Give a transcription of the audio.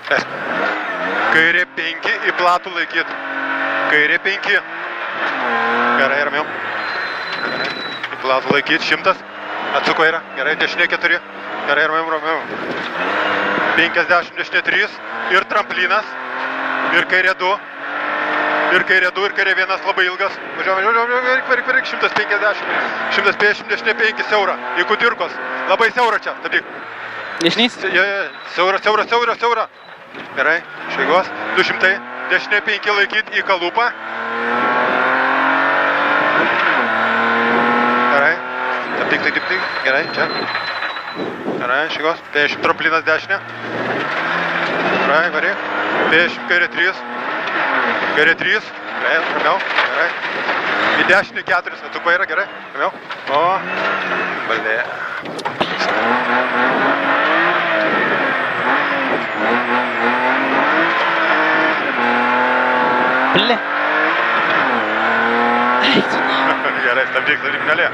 Kairė 5 į platų laikyt. Kairė 5. Gerai, ramiau. Gerai, į platų laikyt. 100. Atsuko yra. Gerai, dešinė 4. Gerai, ramiau. 50, dešinė 3. Ir tramplinas. Ir kairė 2. Ir kairė 2, ir kairė 1 labai ilgas. Važiuoju, varyk. 150. 150, dešinė 5 siaura. Į kudirkos. Labai siaura čia. Stabdyk. Dešinys? Siaura. Gerai, šeigos. 200. Dešinė 5 laikyt į kalupą. Gerai. Stabdyk. Gerai, čia. Gerai, šeigos. 50 tramplinas dešinė. Gerai, varyk. 50 kairė 3. Kairė 3. Gerai, ramiau. Gerai. Į dešinį 4. Atsuko yra, gerai. Ramiau. O. Baldė. Ble. Gerai, stabdyk, nelė.